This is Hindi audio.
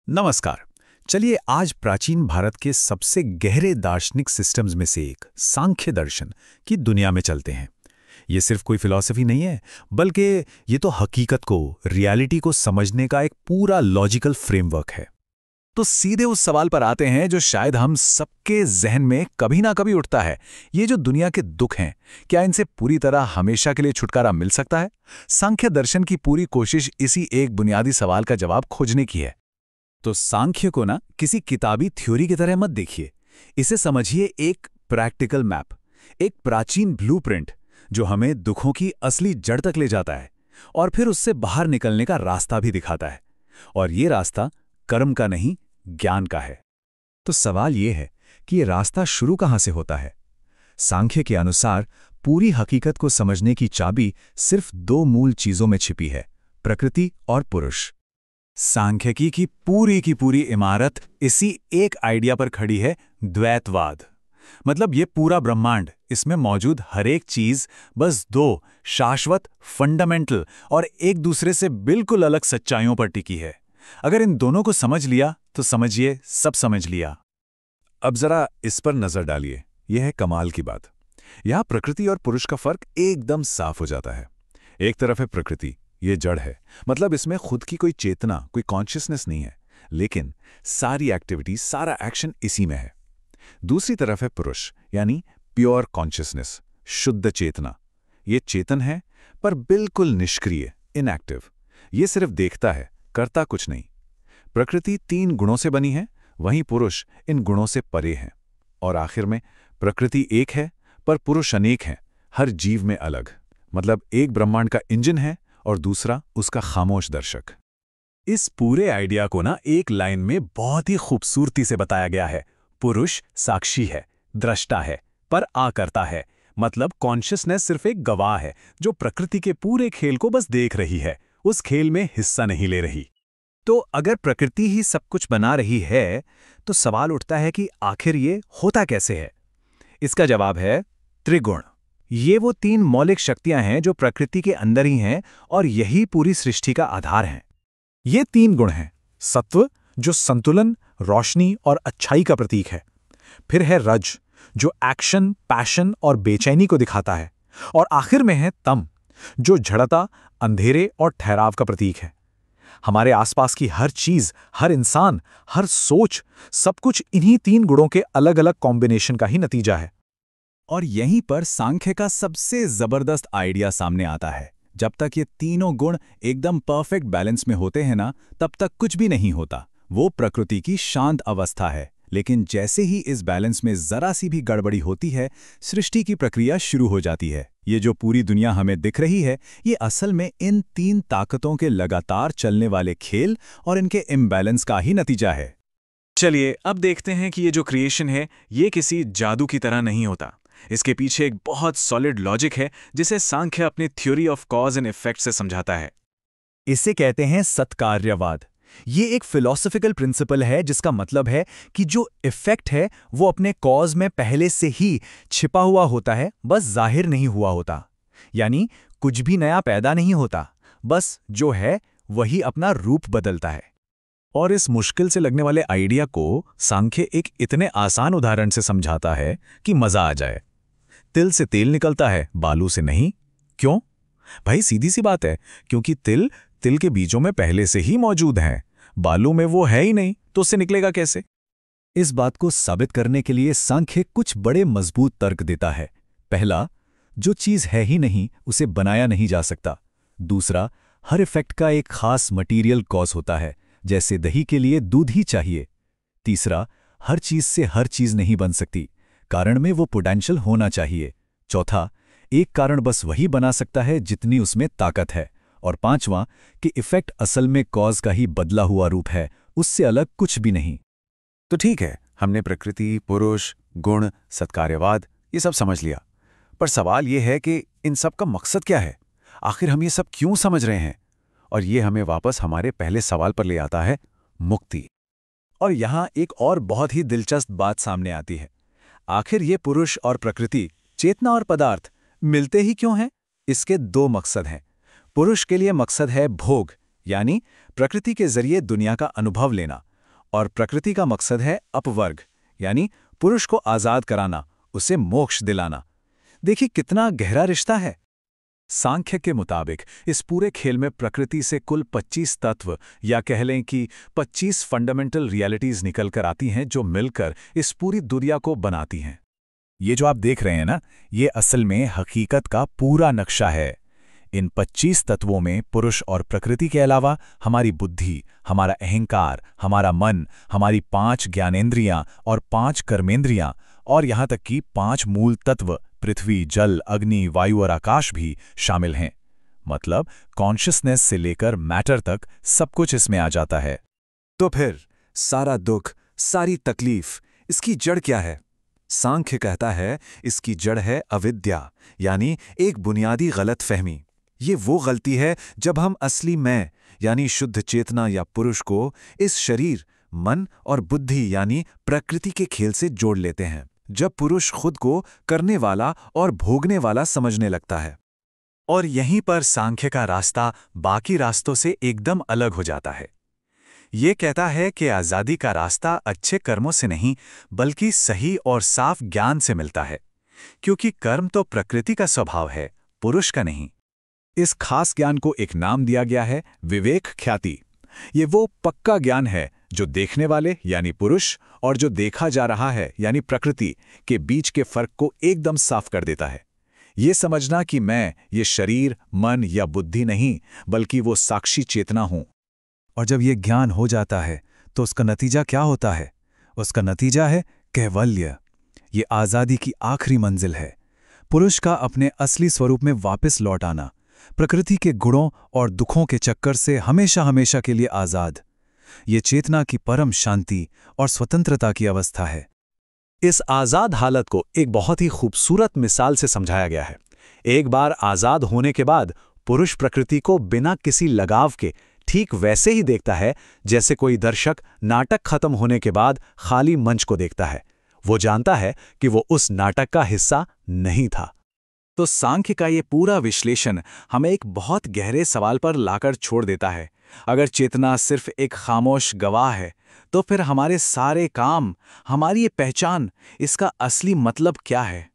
नमस्कार। चलिए आज प्राचीन भारत के सबसे गहरे दार्शनिक सिस्टम्स में से एक सांख्य दर्शन की दुनिया में चलते हैं। ये सिर्फ कोई फिलॉसफी नहीं है, बल्कि ये तो हकीकत को, रियलिटी को समझने का एक पूरा लॉजिकल फ्रेमवर्क है। तो सीधे उस सवाल पर आते हैं जो शायद हम सबके जहन में कभी ना कभी उठता है। ये जो दुनिया के दुख हैं, क्या इनसे पूरी तरह हमेशा के लिए छुटकारा मिल सकता है? सांख्य दर्शन की पूरी कोशिश इसी एक बुनियादी सवाल का जवाब खोजने की है। तो सांख्य को ना किसी किताबी थ्योरी की तरह मत देखिए, इसे समझिए एक प्रैक्टिकल मैप, एक प्राचीन ब्लूप्रिंट जो हमें दुखों की असली जड़ तक ले जाता है और फिर उससे बाहर निकलने का रास्ता भी दिखाता है। और ये रास्ता कर्म का नहीं, ज्ञान का है। तो सवाल ये है कि ये रास्ता शुरू कहाँ से होता है? सांख्य के अनुसार पूरी हकीकत को समझने की चाबी सिर्फ दो मूल चीजों में छिपी है, प्रकृति और पुरुष। सांख्यिकी की पूरी इमारत इसी एक आइडिया पर खड़ी है, द्वैतवाद। मतलब ये पूरा ब्रह्मांड, इसमें मौजूद हर एक चीज बस दो शाश्वत, फंडामेंटल और एक दूसरे से बिल्कुल अलग सच्चाइयों पर टिकी है। अगर इन दोनों को समझ लिया तो समझिए सब समझ लिया। अब जरा इस पर नजर डालिए, यह है कमाल की बात। यहां प्रकृति और पुरुष का फर्क एकदम साफ हो जाता है। एक तरफ है प्रकृति, ये जड़ है, मतलब इसमें खुद की कोई चेतना, कोई कॉन्शियसनेस नहीं है, लेकिन सारी एक्टिविटी, सारा एक्शन इसी में है। दूसरी तरफ है पुरुष, यानी प्योर कॉन्शियसनेस, शुद्ध चेतना। ये चेतन है पर बिल्कुल निष्क्रिय, इनएक्टिव। ये सिर्फ देखता है, करता कुछ नहीं। प्रकृति 3 गुणों से बनी है, वहीं पुरुष इन गुणों से परे है। और आखिर में प्रकृति एक है पर पुरुष अनेक है, हर जीव में अलग। मतलब एक ब्रह्मांड का इंजन है और दूसरा उसका खामोश दर्शक। इस पूरे आइडिया को ना एक लाइन में बहुत ही खूबसूरती से बताया गया है। पुरुष साक्षी है, दृष्टा है, पर आकर्ता है। मतलब कॉन्शियसनेस सिर्फ एक गवाह है जो प्रकृति के पूरे खेल को बस देख रही है, उस खेल में हिस्सा नहीं ले रही। तो अगर प्रकृति ही सब कुछ बना रही है, तो सवाल उठता है कि आखिर ये होता कैसे है? इसका जवाब है त्रिगुण। ये वो 3 मौलिक शक्तियां हैं जो प्रकृति के अंदर ही हैं और यही पूरी सृष्टि का आधार हैं। ये 3 गुण हैं। सत्व, जो संतुलन, रोशनी और अच्छाई का प्रतीक है। फिर है रज, जो एक्शन, पैशन और बेचैनी को दिखाता है। और आखिर में है तम, जो जड़ता, अंधेरे और ठहराव का प्रतीक है। हमारे आसपास की हर चीज, हर इंसान, हर सोच, सब कुछ इन्हीं 3 गुणों के अलग-अलग कॉम्बिनेशन का ही नतीजा है। और यहीं पर सांख्य का सबसे जबरदस्त आइडिया सामने आता है। जब तक ये तीनों गुण एकदम परफेक्ट बैलेंस में होते हैं ना, तब तक कुछ भी नहीं होता। वो प्रकृति की शांत अवस्था है। लेकिन जैसे ही इस बैलेंस में जरा सी भी गड़बड़ी होती है, सृष्टि की प्रक्रिया शुरू हो जाती है। ये जो पूरी दुनिया हमें दिख रही है, ये असल में इन 3 ताकतों के लगातार चलने वाले खेल और इनके इम्बैलेंस का ही नतीजा है। चलिए अब देखते हैं कि ये जो क्रिएशन है, ये किसी जादू की तरह नहीं होता। इसके पीछे एक बहुत सॉलिड लॉजिक है जिसे सांख्य अपनी theory of cause and effect से समझाता है। इसे कहते हैं सत्कार्यवाद। ये एक फिलॉसफिकल प्रिंसिपल है जिसका मतलब है कि जो इफेक्ट है वो अपने कॉज में पहले से ही छिपा हुआ होता है, बस जाहिर नहीं हुआ होता। यानी कुछ भी नया पैदा नहीं होता, बस जो है वही अपना रूप बदलता है। और इस मुश्किल से लगने वाले आइडिया को सांख्य एक इतने आसान उदाहरण से समझाता है कि मजा आ जाए। तिल से तेल निकलता है, बालू से नहीं। क्यों? भाई सीधी सी बात है, क्योंकि तिल के बीजों में पहले से ही मौजूद हैं। बालू में वो है ही नहीं, तो उससे निकलेगा कैसे? इस बात को साबित करने के लिए सांख्य कुछ बड़े मजबूत तर्क देता है। पहला, जो चीज है ही नहीं उसे बनाया नहीं जा सकता। दूसरा, हर इफेक्ट का एक खास मटीरियल कॉज होता है, जैसे दही के लिए दूध ही चाहिए। तीसरा, हर चीज से हर चीज नहीं बन सकती, कारण में वो पोटेंशियल होना चाहिए। चौथा, एक कारण बस वही बना सकता है जितनी उसमें ताकत है। और पांचवां, कि इफेक्ट असल में कॉज का ही बदला हुआ रूप है, उससे अलग कुछ भी नहीं। तो ठीक है, हमने प्रकृति, पुरुष, गुण, सत्कार्यवाद ये सब समझ लिया। पर सवाल ये है कि इन सब का मकसद क्या है? आखिर हम ये सब क्यों समझ रहे हैं? और ये हमें वापस हमारे पहले सवाल पर ले आता है, मुक्ति। और यहां एक और बहुत ही दिलचस्प बात सामने आती है। आखिर ये पुरुष और प्रकृति, चेतना और पदार्थ मिलते ही क्यों हैं? इसके 2 मकसद हैं। पुरुष के लिए मकसद है भोग, यानी प्रकृति के जरिए दुनिया का अनुभव लेना, और प्रकृति का मकसद है अपवर्ग, यानी पुरुष को आजाद कराना, उसे मोक्ष दिलाना। देखिए कितना गहरा रिश्ता है। सांख्य के मुताबिक इस पूरे खेल में प्रकृति से कुल 25 तत्व या कह लें कि 25 फंडामेंटल रियलिटीज निकल कर आती हैं जो मिलकर इस पूरी दुनिया को बनाती हैं। ये जो आप देख रहे हैं ना, ये असल में हकीकत का पूरा नक्शा है। इन 25 तत्वों में पुरुष और प्रकृति के अलावा हमारी बुद्धि, हमारा अहंकार, हमारा मन, हमारी 5 ज्ञानेंद्रियां और 5 कर्मेंद्रियां और यहाँ तक कि 5 मूल तत्व पृथ्वी, जल, अग्नि, वायु और आकाश भी शामिल हैं। मतलब कॉन्शियसनेस से लेकर मैटर तक सब कुछ इसमें आ जाता है। तो फिर सारा दुख, सारी तकलीफ, इसकी जड़ क्या है? सांख्य कहता है इसकी जड़ है अविद्या, यानी एक बुनियादी गलतफहमी। ये वो गलती है जब हम असली मैं यानी शुद्ध चेतना या पुरुष को इस शरीर, मन और बुद्धि यानी प्रकृति के खेल से जोड़ लेते हैं। जब पुरुष खुद को करने वाला और भोगने वाला समझने लगता है। और यहीं पर सांख्य का रास्ता बाकी रास्तों से एकदम अलग हो जाता है। ये कहता है कि आज़ादी का रास्ता अच्छे कर्मों से नहीं बल्कि सही और साफ ज्ञान से मिलता है, क्योंकि कर्म तो प्रकृति का स्वभाव है, पुरुष का नहीं। इस खास ज्ञान को एक नाम दिया गया है विवेक ख्याति। ये वो पक्का ज्ञान है जो देखने वाले यानी पुरुष और जो देखा जा रहा है यानी प्रकृति के बीच के फर्क को एकदम साफ कर देता है। ये समझना कि मैं ये शरीर, मन या बुद्धि नहीं बल्कि वो साक्षी चेतना हूं। और जब ये ज्ञान हो जाता है तो उसका नतीजा क्या होता है? उसका नतीजा है कैवल्य। ये आज़ादी की आखिरी मंजिल है, पुरुष का अपने असली स्वरूप में वापस लौट आना, प्रकृति के गुणों और दुखों के चक्कर से हमेशा हमेशा के लिए आज़ाद। ये चेतना की परम शांति और स्वतंत्रता की अवस्था है। इस आज़ाद हालत को एक बहुत ही खूबसूरत मिसाल से समझाया गया है। एक बार आज़ाद होने के बाद पुरुष प्रकृति को बिना किसी लगाव के ठीक वैसे ही देखता है जैसे कोई दर्शक नाटक खत्म होने के बाद खाली मंच को देखता है। वो जानता है कि वो उस नाटक का हिस्सा नहीं था। तो सांख्य का ये पूरा विश्लेषण हमें एक बहुत गहरे सवाल पर लाकर छोड़ देता है। अगर चेतना सिर्फ एक खामोश गवाह है, तो फिर हमारे सारे काम, हमारी ये पहचान, इसका असली मतलब क्या है?